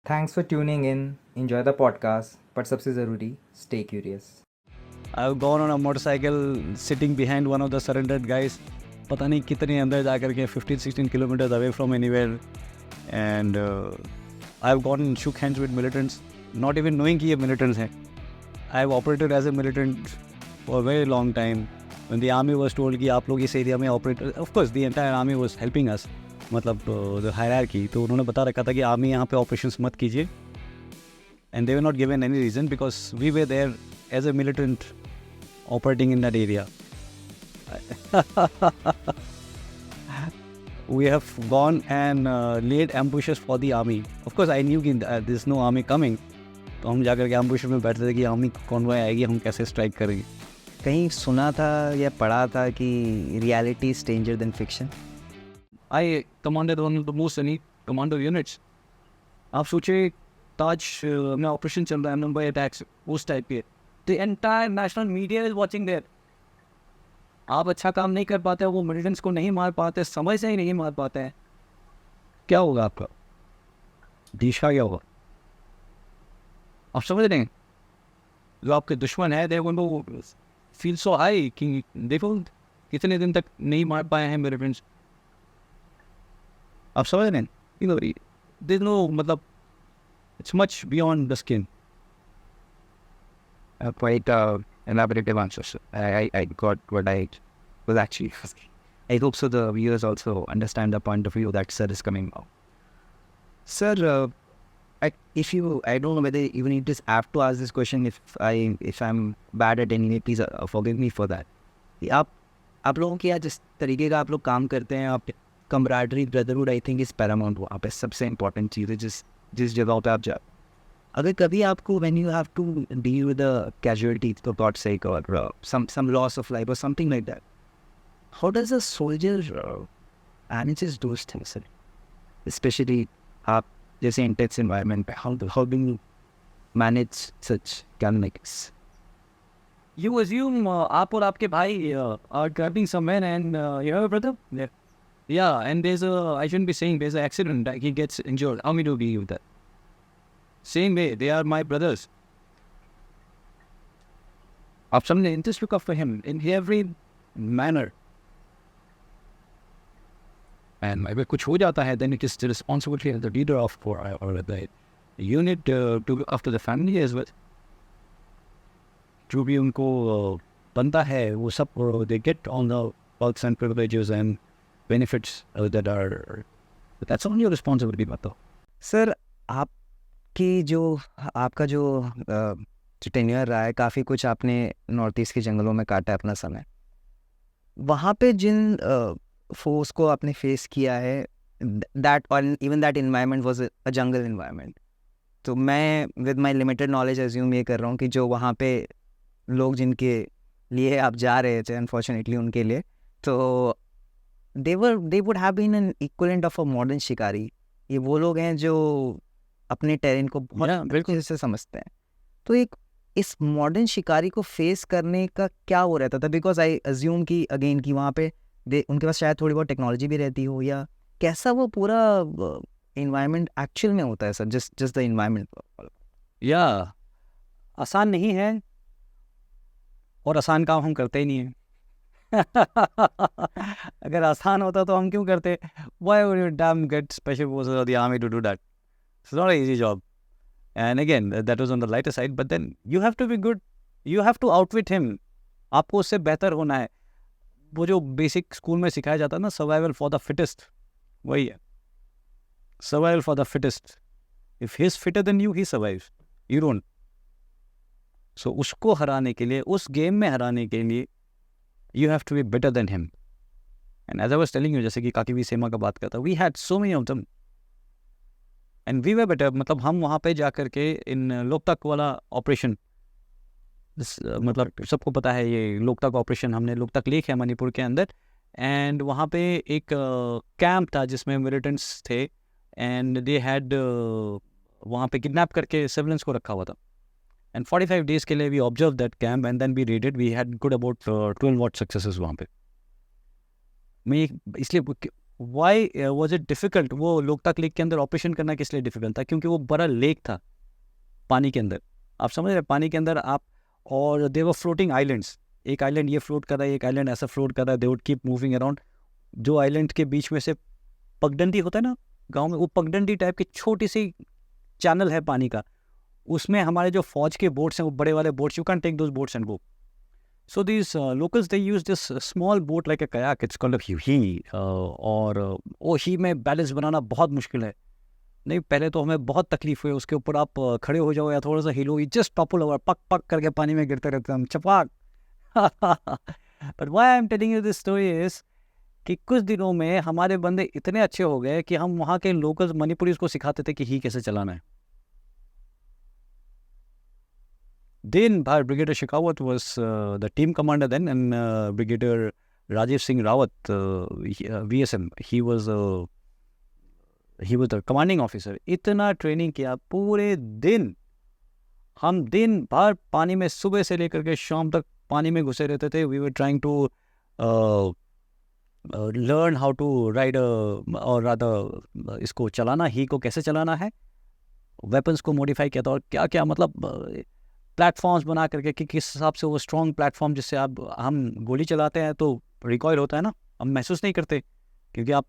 Thanks for tuning in. Enjoy the podcast. But सबसे ज़रूरी, stay curious. I've gone on a motorcycle sitting behind one of the surrendered guys. पता नहीं कितने अंदर जा करके 15-16 kilometers away from anywhere. And I've gone and shook hands with militants, not even knowing कि ये militants हैं. I've operated as a militant for a very long time. When the army was told कि आप लोग इस area में operate, of course the entire army was helping us. मतलब the hierarchy, तो उन्होंने बता रखा था कि आर्मी यहाँ पे operations मत कीजिए. And they were not given any reason because we were there as a militant operating in that area. We have gone and laid ambushes for the army. Of course, I knew that there's no army coming. तो हम जाकर के ambushes में बैठते थे कि army convoy आएगी, हम कैसे स्ट्राइक करेंगे. कहीं सुना था या पढ़ा था कि reality is stranger then fiction. I commanded one of the most elite commando units. आप सोचिए ताज में ऑपरेशन चल रहा है, मुंबई अटैक्स उस टाइप के. The entire national media is watching there. आप अच्छा काम नहीं कर पाते, वो मिलिटेंट्स को नहीं मार पाते, समय से ही नहीं मार पाते हैं, क्या होगा आपका दिशा, क्या होगा आप समझ रहे हैं. जो आपके दुश्मन है देखो फील सो हाई कि देखो कितने दिन तक नहीं मार पाए हैं मिलिटेंट्स. आप समझ रहे हैं. There's no मतलब it's much beyond the skin. Quite elaborative answers. I got what I was actually asking. I hope so the viewers also understand the point of view that sir is coming now. Sir, I don't know whether even it is apt to ask this question. If I'm bad at any way, please forgive me for that. आप लोगों की आज जिस तरीके का आप लोग काम करते हैं, आप camaraderie, brotherhood, I think is paramount. वहाँ पे सबसे important चीज़ है जिस जगह पे आप जा. अगर कभी आपको when you have to deal with a casualty for God's sake or some loss of life or something like that, how does a soldier manages those things, sir? Especially आप जैसे intense environment पे how do you manage such dynamics? You assume आप और आपके भाई are driving somewhere and you have a brother there. Yeah, and I shouldn't be saying there's an accident, like he gets injured. How many do we do that? Same way, they are my brothers. आप समझे, just look up for him in every manner. And अगर कुछ हो जाता है, then it is the responsibility of the leader of or the unit to look after the family as well. जो भी उनको बनता है वो सब they get all the perks and privileges and benefits that are, that's only your responsibility. बताओ sir, आपका जो टेन्योर रहा है, काफ़ी कुछ आपने नॉर्थ ईस्ट के जंगलों में काटा है अपना समय. वहाँ पे जिन फोर्स को आपने फेस किया है, दैट और even that environment was a jungle environment. तो मैं with my limited knowledge assume ये कर रहा हूँ कि जो वहाँ पे लोग जिनके लिए आप जा रहे थे, अनफॉर्चुनेटली उनके लिए, तो they would have been an equivalent of a modern शिकारी. ये वो लोग हैं जो अपने टेरेन को बहुत बिल्कुल से समझते हैं. तो एक इस मॉडर्न शिकारी को फेस करने का क्या वो रहता था? बिकॉज आई अज्यूम कि अगेन कि वहाँ पे उनके पास शायद थोड़ी बहुत टेक्नोलॉजी भी रहती हो, या कैसा वो पूरा इन्वायरमेंट एक्चुअल में होता है सर, जस्ट द इन्वायरमेंट. या आसान नहीं है और आसान काम हम करते ही नहीं है. अगर आसान होता तो हम क्यों करते? Why would you damn get special forces of the army to do that? It's not an easy job. And again, that was on the lighter side. But then you have to be good. You have to outwit him. आपको उससे बेहतर होना है. वो जो basic school में सिखाया जाता है ना, सर्वाइवल फॉर द फिटेस्ट, वही है. Survival for the fittest. If he is fitter then you, he survives, you don't. So उसको हराने के लिए, उस गेम में हराने के लिए, you have to be better than him. And as I was telling you, जैसे कि काकी भी सेमा का बात करता, we had so many of them and we were better. मतलब हम वहाँ पे जा कर के इन लोकतक वाला ऑपरेशन, मतलब सबको पता है ये लोकतक ऑपरेशन, हमने लोकतक लेक है मणिपुर के अंदर, एंड वहाँ पे एक कैंप था जिसमें मिलिटेंट्स थे, एंड दे हैड वहाँ पे किडनैप करके सिविलियंस को रखा हुआ था. And 45 days के लिए we observed that camp and then we raided. We had good about 12 watt successes वहाँ पे. मैं इसलिए वाई वॉज इट डिफ़िकल्ट? वो लोकतक लेक के अंदर ऑपरेशन करना किस लिए डिफ़िकल्ट था? क्योंकि वो बड़ा लेक था पानी के अंदर, आप समझ रहे हैं? पानी के अंदर आप, और दे वर फ्लोटिंग आइलैंड्स, एक आइलैंड ये फ्लोट कर रहा है, एक आइलैंड ऐसा फ्लोट कर रहा है, they would keep moving around. जो आइलैंड के बीच में से पगडंडी होता है ना गाँव में, वो पगडंडी टाइप की छोटी सी चैनल है पानी का, उसमें हमारे जो फौज के बोट्स हैं वो बड़े वाले boats, you can take those boats and go. So these locals, they use this small boat like a kayak. It's called a ही, और वो ही में बैलेंस बनाना बहुत मुश्किल है। नहीं, पहले तो हमें बहुत तकलीफ हुई, उसके ऊपर आप खड़े हो जाओ या थोड़ा सा हिलो, ये जस्ट टॉपल ओवर, पक पक करके पानी में गिरते रहते हैं हम, चपाक। But why I am telling you this story is कि कुछ दिनों में हमारे बंदे इतने अच्छे हो गए कि हम वहाँ के लोकल्स मणिपुरीज को सिखाते थे कि ही कैसे चलाना है। Then Brigadier Shekhawat was the team commander then, and Brigadier Rajiv Singh Rawat, VSM, he was the commanding officer. इतना ट्रेनिंग किया, पूरे दिन हम दिन भर पानी में, सुबह से लेकर के शाम तक पानी में घुसे रहते थे। We were trying to learn how to ride, और रादर इसको चलाना, ही को कैसे चलाना है, वेपन्स को मॉडिफाई किया था, और क्या क्या मतलब प्लेटफॉर्म्स बना करके कि किस हिसाब से वो स्ट्रॉन्ग प्लेटफॉर्म, जिससे आप, हम गोली चलाते हैं तो रिकॉयल होता है ना, हम महसूस नहीं करते क्योंकि आप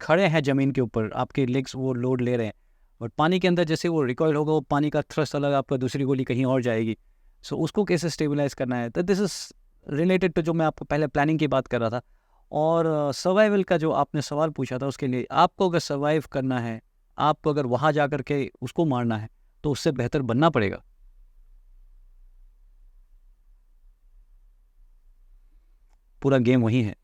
खड़े हैं ज़मीन के ऊपर, आपके लेग्स वो लोड ले रहे हैं। बट पानी के अंदर जैसे वो रिकॉयल होगा, वो पानी का थ्रस्ट अलग, आपका दूसरी गोली कहीं और जाएगी। सो उसको कैसे स्टेबलाइज करना है, तो दिस इज़ रिलेटेड टू जो मैं आपको पहले प्लानिंग की बात कर रहा था। और सर्वाइवल का जो आपने सवाल पूछा था, उसके लिए आपको अगर सर्वाइव करना है, आपको अगर वहाँ जा कर के उसको मारना है, तो उससे बेहतर बनना पड़ेगा। पूरा गेम वही है।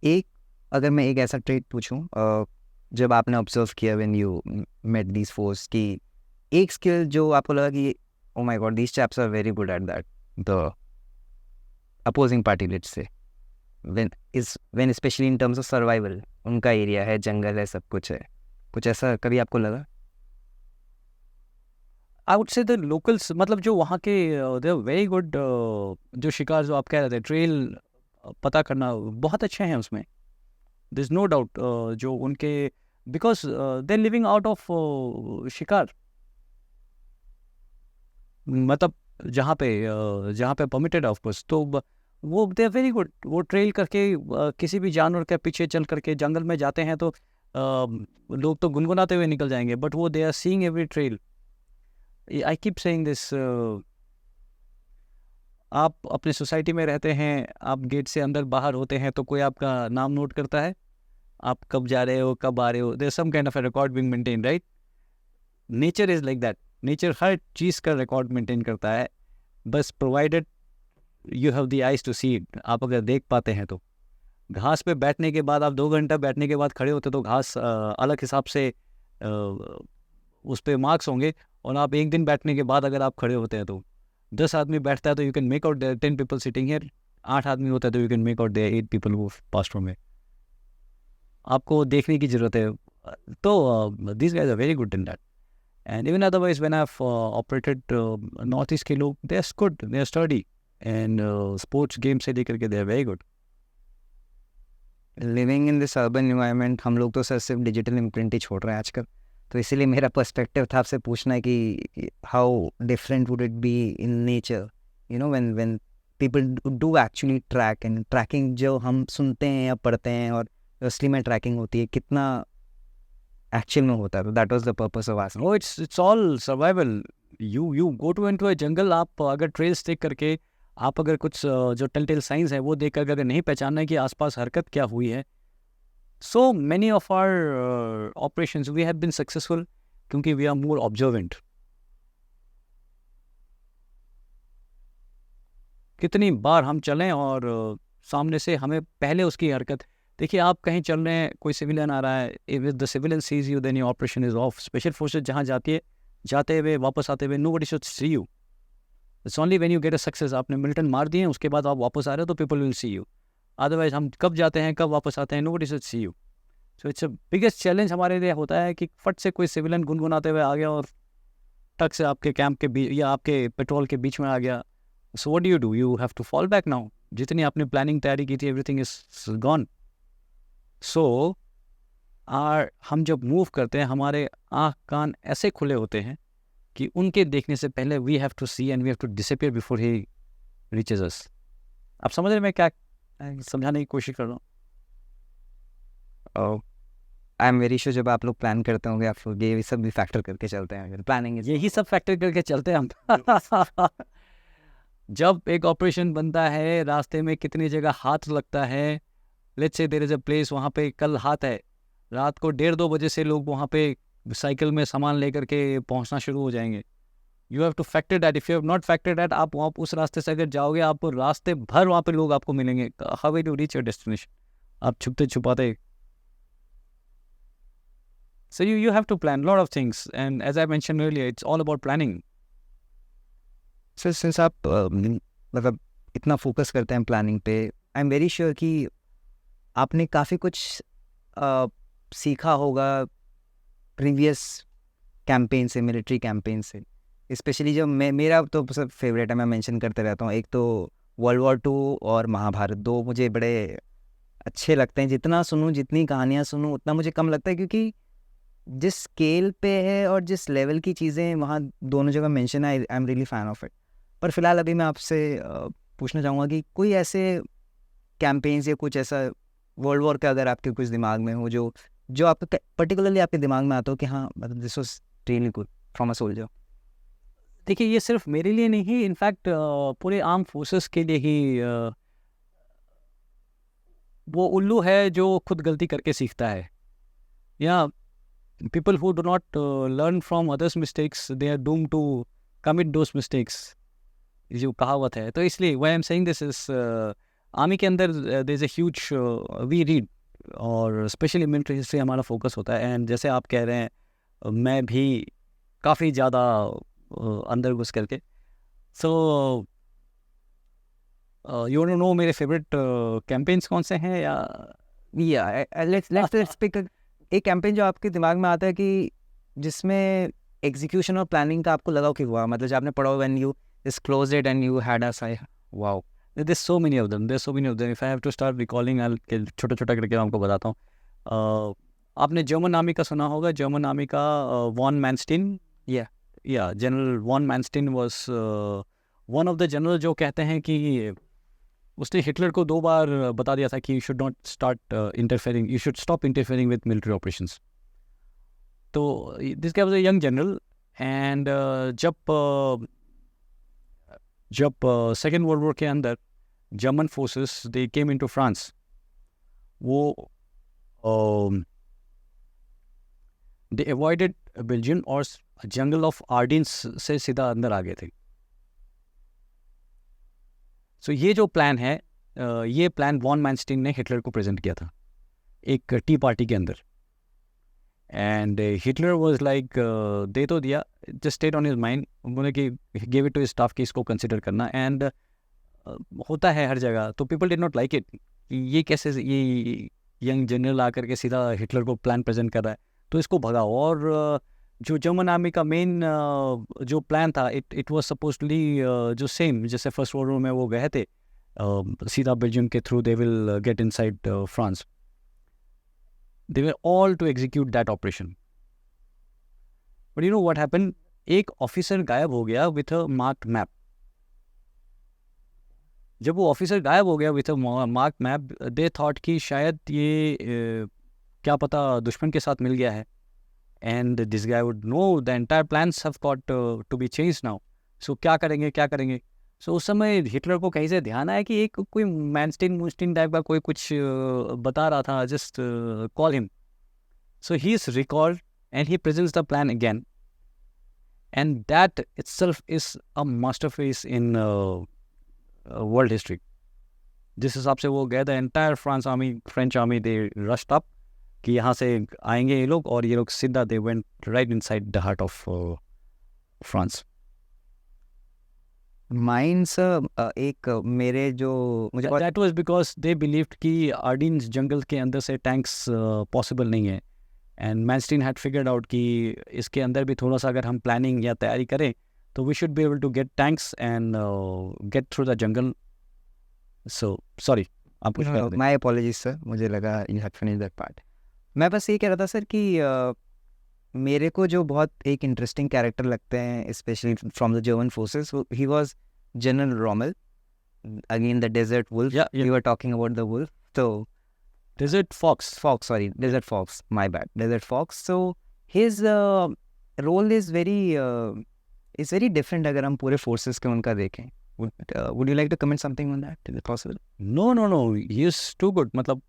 एक, अगर मैं एक ऐसा ट्रेट पूछूं, जब आपने ऑब्जर्व किया when you met these force, की एक स्किल जो आपको लगा कि oh my god these chaps are very good at that, the opposing party, let's say, when specially in terms of survival, उनका एरिया है, जंगल है, सब कुछ है, कुछ ऐसा कभी आपको लगा? आई वुड से द लोकल्स, मतलब जो वहाँ के, दे आर वेरी गुड, जो शिकार जो आप कह रहे थे, ट्रेल पता करना बहुत अच्छे हैं उसमें, दिस इज नो डाउट। जो उनके, because they living out of shikar, मतलब जहाँ पे परमिटेड ऑफ कोर्स, तो वो दे आर वेरी गुड। वो ट्रेल करके किसी भी जानवर के पीछे चल करके जंगल में जाते हैं तो लोग तो गुनगुनाते हुए निकल जाएंगे, बट वो they are seeing every trail. I keep saying this, आप अपने सोसाइटी में रहते हैं, आप गेट से अंदर बाहर होते हैं तो कोई आपका नाम नोट करता है, आप कब जा रहे हो, कब आ रहे हो, there some kind of a record being maintain, right? Nature is like that, nature हर चीज़ का रिकॉर्ड मेंटेन करता है, बस provided you have the eyes to see it. आप अगर देख पाते हैं तो घास पे बैठने के बाद, आप 2 घंटा बैठने के बाद खड़े होते तो घास अलग हिसाब से उस पर मार्क्स होंगे, और आप एक दिन बैठने के बाद अगर आप खड़े होते हैं तो 10 आदमी बैठता है तो you can make out there 10 people sitting here, 8 आदमी होता है तो you can make out there 8 people who passed from here. आपको देखने की ज़रूरत है। तो this guys are very good in that, and even otherwise when I have operated north east के लोग, they are good, they are study, and sports game से लेकर के they are very good. Living in this urban environment, हम लोग तो sir सिर्फ digital imprint ही छोड़ रहे हैं आजकल, तो इसीलिए मेरा पर्सपेक्टिव था आपसे पूछना है कि how different would it be in nature, you know, when people do actually track, and tracking जो हम सुनते हैं या पढ़ते हैं और असली में ट्रैकिंग होती है, कितना एक्चुअल में होता है। तो that was the purpose of asking. No, it's all survival. You go to into a jungle, आप अगर ट्रेल्स देख करके, आप अगर कुछ जो टेल साइंस है वो देख कर अगर नहीं पहचानना है कि आसपास हरकत क्या हुई है, so many of our operations we have been successful क्योंकि we are more observant। कितनी बार हम चलें और सामने से हमें पहले उसकी हरकत, देखिए आप कहीं चल रहे हैं, कोई सिविलियन आ रहा है, if the civilian sees you then your operation is off। Special forces जहाँ जाती है, जाते हुए वापस आते हुए nobody should see you, it's only when you get a success, आपने मिलिटेंट मार दिए उसके बाद आप वापस आ रहे हो तो people will see you, otherwise हम कब जाते हैं कब वापस आते हैं, nobody should see you। So it's a biggest challenge हमारे लिए होता है कि फट से कोई सिविलियन गुनगुनाते हुए आ गया और टक से आपके कैंप के बीच या आपके पेट्रोल के बीच में आ गया। So what do, you have to fall back now. जितनी आपने प्लानिंग तैयारी की थी, एवरीथिंग इज गॉन। सो हम जब मूव करते हैं हमारे आँख कान ऐसे खुले होते हैं कि उनके देखने से पहले we have to see and we have to disappear before he reaches us. आप समझ रहे हैं मैं क्या समझाने की कोशिश कर रहा हूँ? आई एम वेरी श्योर जब आप लोग प्लान करते होंगे आप लोग ये सब भी फैक्टर करके चलते हैं. प्लानिंग यही सब फैक्टर करके चलते हैं हम. जब एक ऑपरेशन बनता है रास्ते में कितनी जगह हाथ लगता है. Let's say there is a place, वहाँ पे कल हाथ है, रात को 1:30-2 बजे से लोग वहाँ पे साइकिल में सामान लेकर के पहुँचना शुरू हो जाएंगे. You have two factor that. If you have not factor that, आप वहाँ उस रास्ते से अगर जाओगे आप रास्ते भर वहाँ पे लोग आपको मिलेंगे. How will you reach your destination? आप छुपते छुपाते. So you have to plan a lot of things, and as I mentioned earlier, it's all about planning. Sir since आप मतलब इतना फोकस करते हैं प्लानिंग पे, आई एम वेरी श्योर कि आपने काफ़ी कुछ सीखा होगा प्रीवियस कैंपेन से, मिलिट्री कैंपेन से. स्पेशली जब मेरा तो सब फेवरेट है, मैं मेंशन करते रहता हूँ. एक तो वर्ल्ड वॉर 2 और महाभारत, 2 मुझे बड़े अच्छे लगते हैं. जितना सुनूं, जितनी कहानियाँ सुनूं, उतना मुझे कम लगता है, क्योंकि जिस स्केल पे है और जिस लेवल की चीज़ें वहाँ दोनों जगह मेंशन है, I am really fan of it. पर फिलहाल अभी मैं आपसे पूछना चाहूँगा कि कोई ऐसे कैंपेन्स या कुछ ऐसा वर्ल्ड वॉर का अगर आपके कुछ दिमाग में हो जो आपके पर्टिकुलरली आपके दिमाग में आता हो कि हाँ मतलब this was really good from a soldier. देखिए, ये सिर्फ मेरे लिए नहीं ही, इनफैक्ट पूरे आर्म फोर्सेस के लिए ही. वो उल्लू है जो खुद गलती करके सीखता है. या people who do not learn from others mistakes, they are doomed to commit those mistakes. ये जो कहावत है, तो इसलिए why I'm saying this is army के अंदर there is a huge we read, और स्पेशली मिलिट्री हिस्ट्री हमारा फोकस होता है. एंड जैसे आप कह रहे हैं, मैं भी काफ़ी ज़्यादा अंदर घुस करके. So you want to know मेरे फेवरेट कैंपेन्स कौन से हैं? या लेट्स पिक एक कैंपेन जो आपके दिमाग में आता है कि जिसमें एग्जीक्यूशन और प्लानिंग का आपको लगा कि हुआ, मतलब जब आपने पढ़ा हो when you just closed it and you had a Sai, wow. there's so many of them. If I have to start recalling, I'll छोटा छोटा करके आपको बताता हूँ. आपने जर्मन आर्मी का सुना होगा. जर्मन आर्मी का von Manstein, general von Manstein was one of the general जो कहते हैं कि उसने हिटलर को 2 बार बता दिया था कि you should not start interfering, you should stop interfering with military operations. तो this guy was a young general. And जब सेकेंड वर्ल्ड वॉर के अंदर German forces they came into France, वो दे अवॉइडेड बेल्जियम और जंगल of आर्डिन्स से सीधा अंदर आ गए थे. सो ये जो प्लान है, ये प्लान वॉन मैनस्टीन ने हिटलर को प्रेजेंट किया था एक टी पार्टी के अंदर. एंड हिटलर वाज लाइक, दे तो दिया, just state on his mind. उन्होंने कि give it to his staff कि इसको कंसिडर करना. एंड होता है हर जगह, तो people did not like it. ये कैसे ये यंग जनरल आकर के सीधा हिटलर को प्लान प्रेजेंट कर रहा है, तो इसको भगाओ. और जो जर्मन आर्मी का मेन जो प्लान था, इट वाज सपोजली जो सेम जैसे फर्स्ट वर्ल्ड वॉर में वो गए थे, सीधा बेल्जियम के through they will get inside France. They were all to execute that operation. But you know what happened? एक ऑफिसर गायब हो गया with a marked map. जब वो ऑफिसर गायब हो गया with a marked map, they thought कि शायद ये क्या पता दुश्मन के साथ मिल गया है. And this guy would know the entire plans have got to be changed now. So क्या करेंगे? सो उस समय हिटलर को कहीं से ध्यान आया कि एक कोई मैनस्टीन टाइप का कोई कुछ बता रहा था, just call him. So he is recalled and he presents the plan again. And that itself is a masterpiece in world history. जिस हिसाब से वो गए, the entire French army they rushed up कि यहाँ से आएंगे ये लोग, और ये लोग सीधा they went right inside the heart of France. Mines एक मेरे जो मुझे that was because they believed कि आर्डिन्स जंगल के अंदर से टैंक्स पॉसिबल नहीं है. And Manstein had figured out कि इसके अंदर भी थोड़ा सा अगर हम प्लानिंग या तैयारी करें तो we should be able to get tanks and get through the jungle. So sorry, आप कुछ कह रहे माय अपॉलॉजीज सर, मुझे लगा you had finished that part. मैं बस ये कह रहा था सर कि मेरे को जो बहुत एक इंटरेस्टिंग कैरेक्टर लगते हैं specially from the German forces, he was general Rommel, again the desert wolf. Yeah, yeah. We were talking about the wolf, तो Desert Fox. Fox, sorry, Desert Fox, my bad, Desert Fox. So his role is very different अगर हम पूरे forces के उनका देखें. Would you like to comment something on that? Is it possible? No. He is too good. मतलब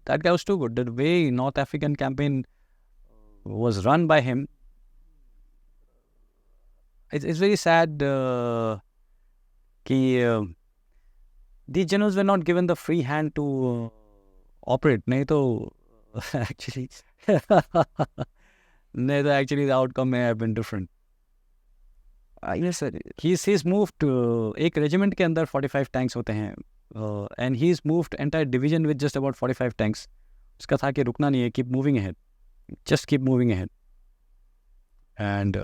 that guy was too good. The way North African campaign was run by him, it's very sad कि these generals were not given the free hand to operate. नहीं तो actually नहीं तो actually the outcome may have been different. Yes, sir. He's moved एक regiment के अंदर 45 tanks होते हैं and he's moved entire division with just about 45 tanks. उसका था कि रुकना नहीं है, keep moving ahead, just keep moving ahead. And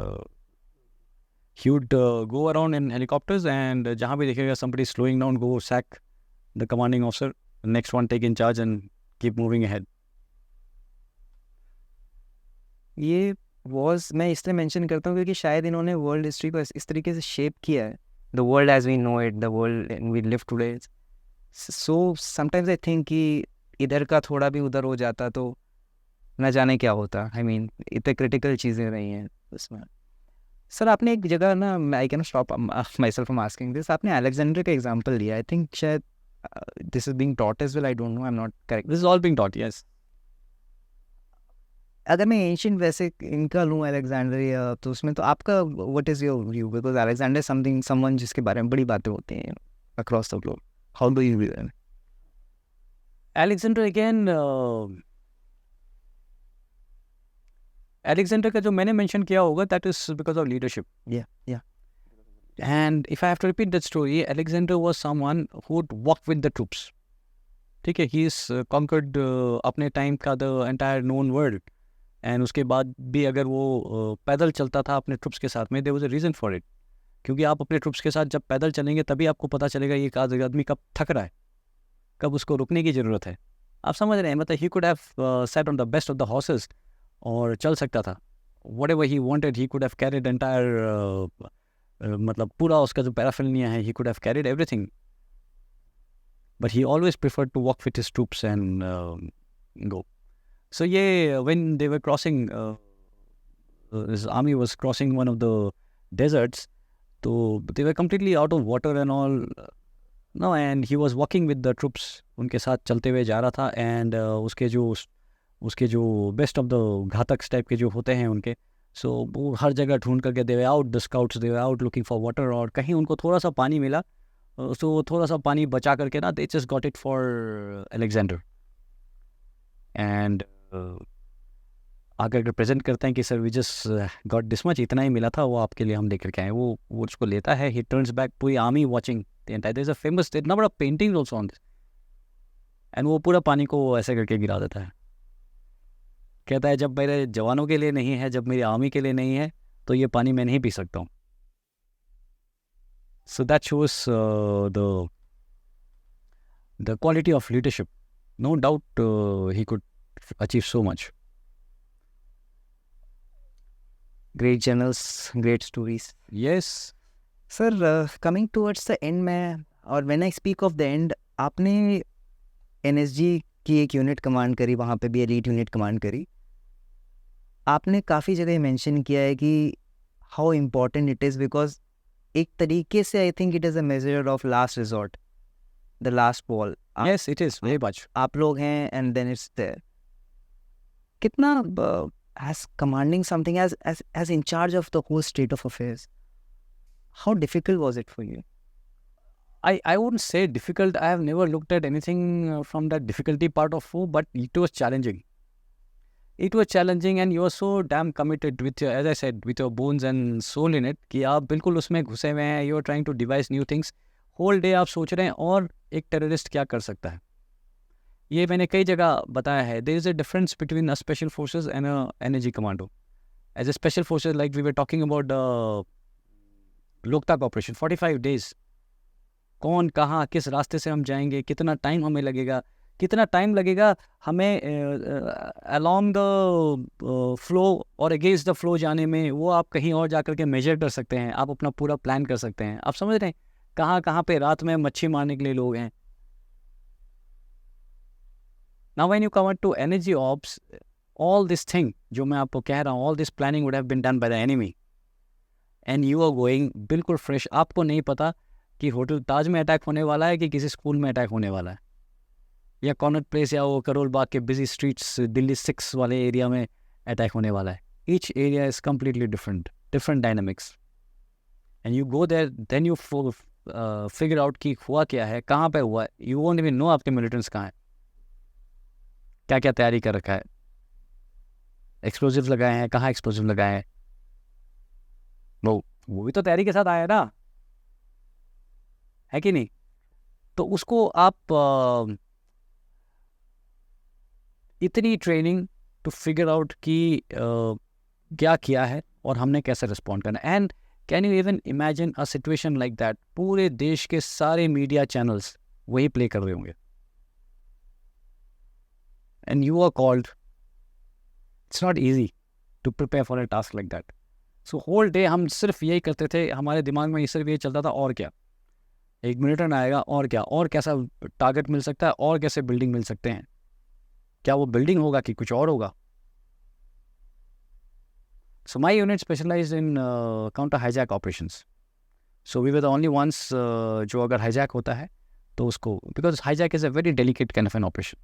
he would go around in helicopters and जहाँ भी देखेगा somebody slowing down, go sack the commanding officer, the next one take in charge and keep moving ahead. ये was मैं इसलिए mention करता हूँ क्योंकि शायद इन्होंने वर्ल्ड हिस्ट्री को इस तरीके से शेप किया है, the world as we know it, the world and we live today. So sometimes I think कि इधर का थोड़ा भी उधर हो जाता तो न जाने क्या होता। आई मीन इतने क्रिटिकल चीज़ें रही हैं उसमें। सर आपने एक जगह ना, I can stop myself from asking this, आपने अलेक्जेंडर का एग्जाम्पल लिया। आई थिंक शायद this is being taught as well, I don't know, I am not correct. This is all being taught, yes. अगर मैं ancient वैसे इनका लूँ Alexander या, तो उसमें तो आपका what is your view? Because Alexander something someone जिसके बारे में बड़ी बातें होती हैं across the globe. How do you view that? Alexander again, Alexander का जो मैंने mention किया होगा, that is because of leadership. Yeah. And if I have to repeat that story, Alexander was someone who would walk with the troops. ठीक है, he's conquered अपने time का the entire known world. And उसके बाद भी अगर वो पैदल चलता था अपने ट्रुप्स के साथ में, there was a reason for it. क्योंकि आप अपने ट्रुप्स के साथ जब पैदल चलेंगे तभी आपको पता चलेगा ये आदमी कब थक रहा है, कब उसको रुकने की ज़रूरत है। आप समझ रहे हैं? मतलब he could have sat on the best of the horses और चल सकता था। Whatever he wanted, he could have carried entire मतलब पूरा उसका जो पैराफिल्मिया है, he could have carried everything. But he always preferred to walk with his troops and go. So yeah, when they were crossing, his army was crossing one of the deserts, so they were completely out of water and all. No, and he was walking with the troops. उनके साथ चलते हुए जा रहा था and उसके जो best of the घातक टाइप के जो होते हैं उनके, so वो हर जगह ढूंढ करके they were out, the scouts they were out looking for water, और कहीं उनको थोड़ा सा पानी मिला, so थोड़ा सा पानी बचा करके ना they just got it for Alexander. And आकर प्रेजेंट करते हैं कि sir we just got this much, इतना ही मिला था, वो आपके लिए हम लेकर के आए। वो उसको लेता है, ही टर्न्स बैक, पूरी army watching the entire, there is a famous number of paintings also on this, and वो पूरा पानी को ऐसे करके गिरा देता है। कहता है जब मेरे जवानों के लिए नहीं है, जब मेरी आर्मी के लिए नहीं है, तो ये पानी मैं नहीं पी सकता हूँ। So that shows the quality of leadership. No doubt he could achieve so much. Great journals, great stories. Yes. Sir, coming towards the end में, और when I speak of the end, आपने NSG की एक unit command करी, वहाँ पे भी elite unit command करी। आपने काफ़ी जगह मेंशन किया है कि how important it is, because एक तरीके से I think it is a measure of last resort, the last ball. Yes, it is very much. आप लोग हैं एंड देन इट्स देयर। कितना as commanding something, as in charge of the whole state of affairs, how difficult was it for you? I wouldn't say difficult. I have never looked at anything from that difficulty part of war, but it was challenging. It was challenging and you were so damn committed with your, as I said, with your bones and soul in it, कि आप बिल्कुल उसमें घुसे हुए हैं, you are trying to devise new things. Whole day आप सोच रहे हैं और एक टेररिस्ट क्या कर सकता है। ये मैंने कई जगह बताया है, there is a difference between a special forces and a NSG commando. As a special forces, like we were talking about the Loktak operation, 45 days कौन कहाँ किस रास्ते से हम जाएंगे, कितना टाइम हमें लगेगा, कितना टाइम लगेगा हमें अलोंग द फ्लो और अगेंस्ट द फ्लो जाने में, वो आप कहीं और जा कर के मेजर कर सकते हैं, आप अपना पूरा प्लान कर सकते हैं। आप समझ रहे हैं कहाँ कहाँ पे रात में मच्छी मारने के लिए लोग हैं। Now when you come to energy ops, all this thing जो मैं आपको कह रहा हूँ, all this planning would have been done by the enemy and you are going बिल्कुल फ्रेश। आपको नहीं पता कि होटल ताज में अटैक होने वाला है कि किसी स्कूल में अटैक होने वाला है, या कॉर्नर प्लेस या वो करोल बाग के बिजी स्ट्रीट्स दिल्ली 6 वाले एरिया में अटैक होने वाला है। Each area is completely different dynamics and you go there, then you figure out कि हुआ क्या है, कहाँ पे हुआ है। यू वोंट इवन नो आपके मिलिटेंट्स कहाँ हैं, क्या क्या तैयारी कर रखा है, एक्सप्लोजिव लगाए हैं, कहाँ एक्सप्लोजिव लगाए हैं, वो भी तो तैयारी के साथ आया ना, है कि नहीं। तो उसको आप इतनी ट्रेनिंग टू फिगर आउट कि क्या किया है और हमने कैसे रिस्पॉन्ड करना। And can you even imagine a situation like that, पूरे देश के सारे मीडिया चैनल्स वही प्ले कर रहे होंगे and you are called. It's not easy to prepare for a task like that. So whole day हम सिर्फ यही करते थे, हमारे दिमाग में सिर्फ ये चलता था, और क्या, एक मिलिटेंट आएगा, और क्या, और कैसा टारगेट मिल सकता है, और कैसे बिल्डिंग मिल सकते हैं, क्या वो बिल्डिंग होगा कि कुछ और होगा। So my unit specialized in counter hijack operations. So we were the only ones जो अगर हाईजैक होता है तो उसको, because hijack is a very delicate kind of an operation.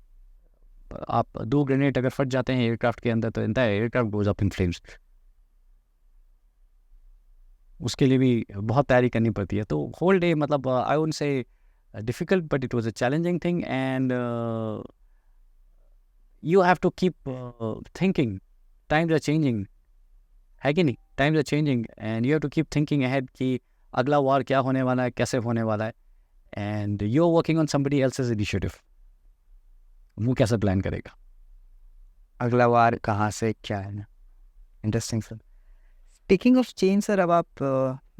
आप 2 ग्रेनेड अगर फट जाते हैं एयरक्राफ्ट के अंदर तो entire aircraft goes up in flames. उसके लिए भी बहुत तैयारी करनी पड़ती है। तो होल डे, मतलब I wouldn't say difficult, but it was a challenging thing and you have to keep thinking. Times are changing, है कि नहीं, times are changing and you have to keep thinking ahead कि अगला वार क्या होने वाला है, कैसे होने वाला है, and you're working on somebody else's initiative। वो कैसे प्लान करेगा, अगला वार कहाँ से क्या है ना। Interesting sir. Speaking of change sir, अब आप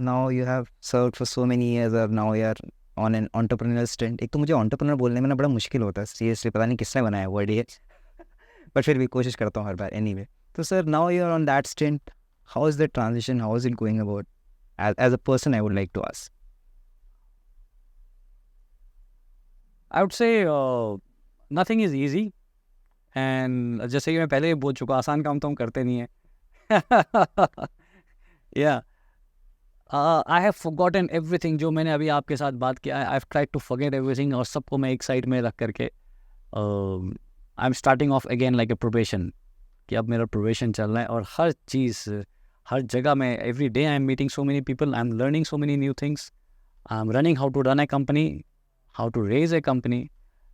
now you have served for so many years, अब now you are on an entrepreneur stint. एक तो मुझे एंटरप्रेन्योर बोलने में ना बड़ा मुश्किल होता है सीरियसली, पता नहीं किसने बनाया वर्ड ये, बट फिर भी कोशिश करता हूँ हर बार। एनीवे, तो sir now you are on that stint, how is the transition, how is it going about as a person, I would like to ask. I would say nothing is easy and जैसे कि मैं पहले ही बोल चुका, आसान काम तो हम करते नहीं हैं। या आई हैव फॉरगॉटन एवरीथिंग। जो मैंने अभी आपके साथ बात किया, I have tried to forget everything, और सबको मैं एक साइड में रख करके I am starting off again like a probation, कि अब मेरा प्रोबेशन चल रहा है। और हर चीज़, हर जगह में, every day I am meeting so many people, I am learning so many new things, I am learning how to run a company, how to raise a company.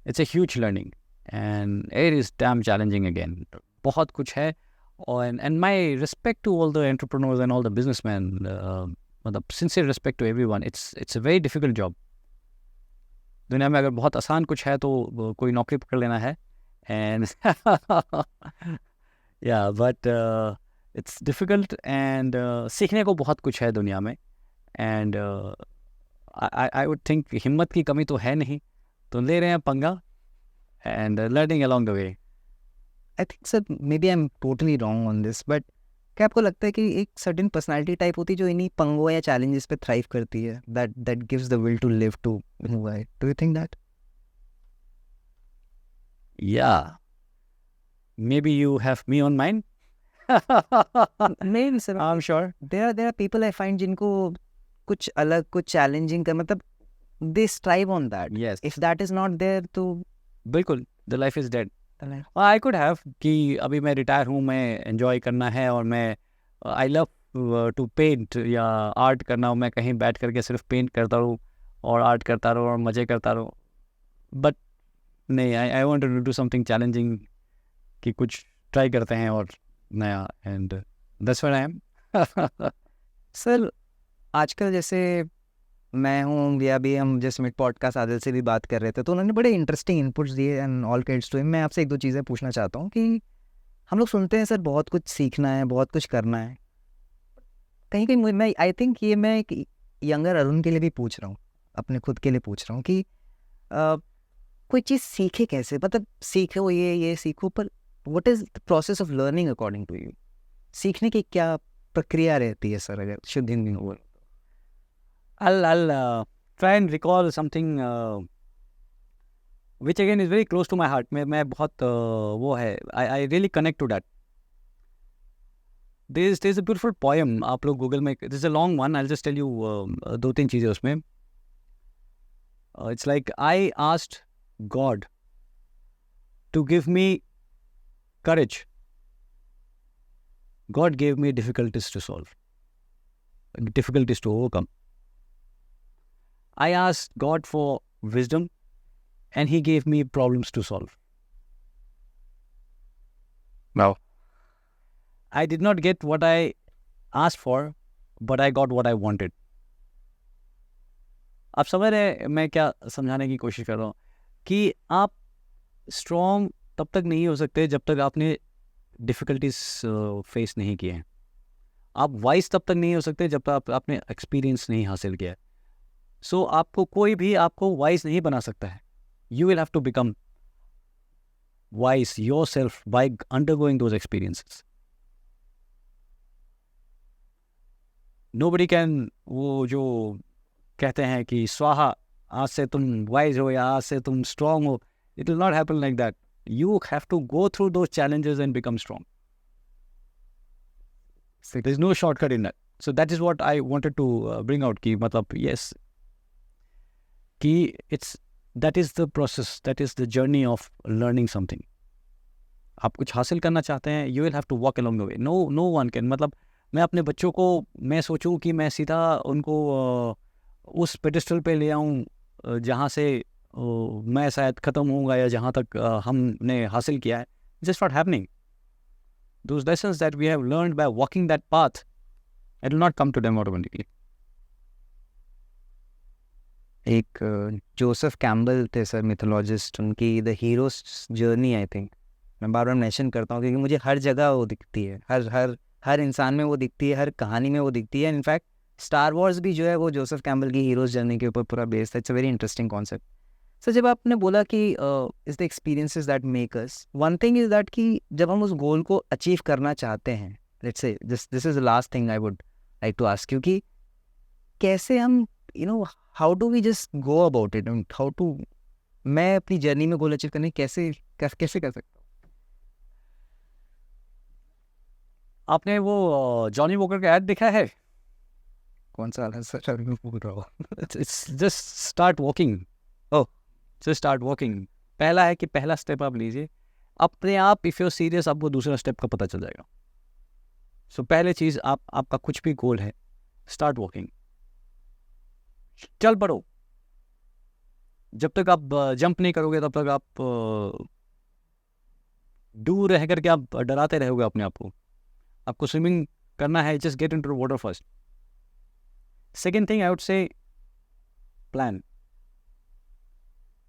It's a huge learning and it is damn challenging again. बहुत कुछ है। और and my respect to all the entrepreneurs and all the businessmen, मतलब sincere respect to everyone. It's a very difficult job. दुनिया में अगर बहुत आसान कुछ है तो कोई नौकरी पकड़ लेना है, एंड या बट इट्स डिफ़िकल्ट एंड सीखने को बहुत कुछ है दुनिया में। एंड आई वुड थिंक हिम्मत की कमी तो है नहीं, तो ले रहे हैं पंगा and learning along the way. I think sir maybe I am totally wrong on this, but क्या आपको लगता है कि एक सर्टेन पर्सनालिटी टाइप होती है जो इन्हीं पंगों या चैलेंजेस पे थ्राइव करती है, that gives the will to live, to move ahead? Do you think that? Yeah, maybe you have me on mind. Maybe sir, I'm sure. there are people I find जिनको कुछ अलग, कुछ challenging का, मतलब they strive on that. Yes. If that is not there तो बिल्कुल, the life is dead. the life- I could have कि अभी मैं रिटायर हूँ, मैं एंजॉय करना है, और मैं आई लव टू पेंट या आर्ट करना हूँ, मैं कहीं बैठ करके सिर्फ पेंट करता रहूँ और आर्ट करता रहूँ और मज़े करता रहूँ। बट नहीं, I want to do something challenging, कि कुछ ट्राई करते हैं और नया, and that's what I am. Sir आजकल जैसे मैं हूँ, या भी हम जैसे मिड पॉडकास्ट आदिल से भी बात कर रहे थे, तो उन्होंने बड़े इंटरेस्टिंग इनपुट्स दिए and all credits to him. मैं आपसे एक दो चीज़ें पूछना चाहता हूँ कि हम लोग सुनते हैं सर बहुत कुछ सीखना है, बहुत कुछ करना है, कहीं कहीं मैं आई थिंक ये मैं एक यंगर अरुण के लिए भी पूछ रहा हूँ। अपने खुद के लिए पूछ रहा हूँ कि कोई चीज़ सीखे कैसे, मतलब सीखो ये सीखो, पर what is the process of learning according to you? सीखने की क्या प्रक्रिया रहती है सर, अगर शुद्ध हिंदी में बोलो? I'll try and recall something which again is very close to my heart. मैं बहुत वो है, I really connect to that. There's a beautiful poem. आप लोग गूगल में, this is a long one. I'll just tell you दो तीन चीज़ें उसमें. It's like I asked God to give me courage. God gave me difficulties to solve, difficulties to overcome. I asked God for wisdom, and He gave me problems to solve. Wow. I did not get what I asked for, but I got what I wanted. आप समझ रहे हैं मैं क्या समझाने की कोशिश कर रहा हूँ? कि आप स्ट्रॉन्ग तब तक नहीं हो सकते जब तक आपने डिफ़िकल्टीज फेस नहीं किए हैं. आप वाइज तब तक नहीं हो सकते जब तक आपने एक्सपीरियंस नहीं हासिल किया है. सो आपको कोई भी आपको वाइज नहीं बना सकता है. You will have to become wise yourself by undergoing those experiences. Nobody can, वो जो कहते हैं कि स्वाहा, आज से तुम वाइज हो या आज से तुम स्ट्रांग हो, it will not happen like that. You have to go through those challenges and become strong. There is no shortcut in that. So that is what I wanted to bring out कि मतलब yes कि it's that is the process, that is the journey of learning something. आप कुछ हासिल करना चाहते हैं, you will have to walk along the way. No one can, मतलब मैं अपने बच्चों को मैं सोचूं कि मैं सीधा उनको उस पेडिस्टल पे ले आऊं जहाँ से मैं शायद ख़त्म होऊंगा या जहाँ तक हमने हासिल किया है. Just not happening. Those lessons that we have learned by walking that path, it will not come to them automatically. एक जोसेफ कैम्बल थे सर, मिथोलॉजिस्ट, उनकी the hero's journey I think मैं बार बार मेंशन करता हूँ क्योंकि मुझे हर जगह वो दिखती है, हर इंसान में वो दिखती है, हर कहानी में वो दिखती है. इनफैक्ट स्टार वॉर्स भी जो है वो जोसेफ कैम्बल की हीरोज जर्नी के ऊपर पूरा बेस्ड है. It's a very interesting concept. Sir जब आपने बोला कि is the experiences that make us, one thing is that कि जब हम उस गोल को अचीव करना चाहते हैं, let's say this is the last thing I would like to ask you कि कैसे हम how do we just go about it, how to, मैं अपनी जर्नी में गोल अचीव करने कैसे कर सकता हूँ? आपने वो जॉनी वॉकर का ऐड देखा है? कौन सा है सर, मैं भूल रहा हूँ. It's just start walking. Oh, just start walking. पहला है कि पहला स्टेप आप लीजिए अपने आप. इफ़ यू आर सीरियस, आपको दूसरा स्टेप का पता चल जाएगा. सो पहले चीज़, आपका कुछ भी गोल है, स्टार्ट वॉकिंग. चल पड़ो. जब तक आप जंप नहीं करोगे तब तक आप दूर रह करके आप डराते रहोगे अपने आप को. आपको स्विमिंग करना है, just get into the water first. Second thing I would से प्लान.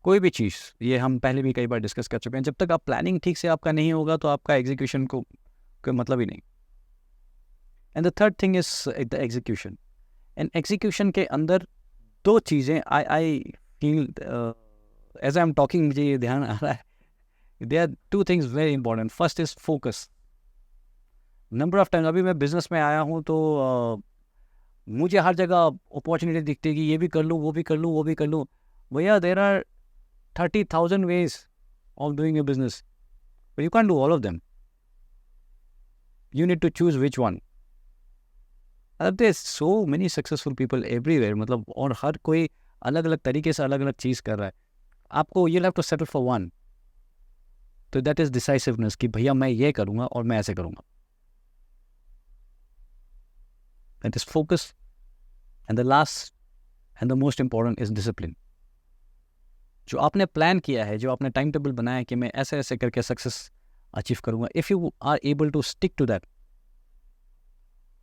कोई भी चीज़, ये हम पहले भी कई बार डिस्कस कर चुके हैं, जब तक आप प्लानिंग ठीक से आपका नहीं होगा तो आपका एग्जीक्यूशन को कोई मतलब ही नहीं. And the third thing is the execution. And execution के अंदर दो चीज़ें I feel as I am talking, मुझे ये ध्यान आ रहा है. They are two things very important. First is focus. Number of time अभी मैं बिजनेस में आया हूँ तो मुझे हर जगह अपॉर्चुनिटी दिखती है कि ये भी कर लूँ, वो भी कर लूँ, वो भी कर लूँ. भैया, there are 30,000 ways of doing a business, but you can't do all of them. You need to choose which one. There's so many successful people everywhere, मतलब, और हर कोई अलग अलग तरीके से अलग अलग चीज़ कर रहा है. आपको you'll have to settle for one. तो that is decisiveness कि भैया मैं ये करूँगा और मैं ऐसे करूँगा. That is focus. And the last and the most important is discipline. जो आपने प्लान किया है, जो आपने टाइम टेबल बनाया है कि मैं ऐसे ऐसे करके सक्सेस अचीव करूँगा, if you are able to stick to that,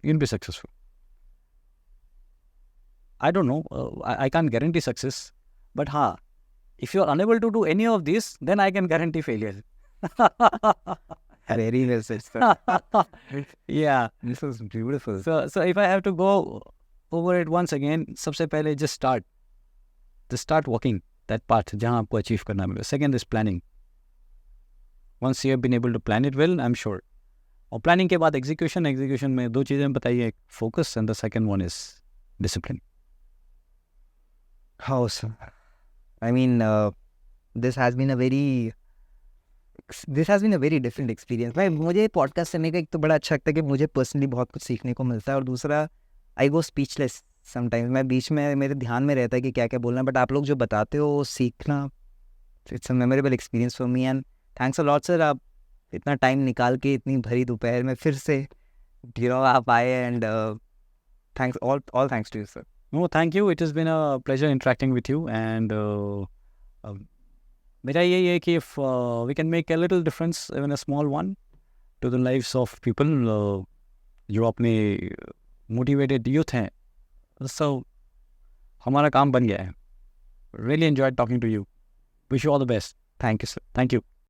you will be successful. I don't know, I can't guarantee success, but if you are unable to do any of this, then I can guarantee failure. Very well said, sir. Yeah. This was beautiful. So if I have to go over it once again, सबसे पहले just start. just start walking that path जहाँ आपको achieve करना मिले. Second is planning. Once you have been able to plan it well, I'm sure. और planning के बाद execution में दो चीज़ें बताइए, एक focus and the second one is discipline. How, sir? I mean, this has been a very different experience. भाई मुझे पॉडकास्ट करने का एक तो बड़ा अच्छा लगता है कि मुझे पर्सनली बहुत कुछ सीखने को मिलता है, और दूसरा आई गो स्पीचलेस समटाइम्स. मैं बीच में मेरे ध्यान में रहता है कि क्या क्या बोलना, बट आप लोग जो बताते हो वो सीखना, it's a memorable experience for me. And thanks a lot sir, आप इतना टाइम निकाल के इतनी भरी दोपहर में फिर से आप आए, and thanks all thanks to you sir. No thank you, it has been a pleasure interacting with you. And मेरा यही है कि if we can make a little difference, even a small one, to the lives of people जो अपने motivated youth हैं, सो हमारा काम बन गया है. Really enjoyed talking to you. Wish you all the best. Thank you sir. Thank you.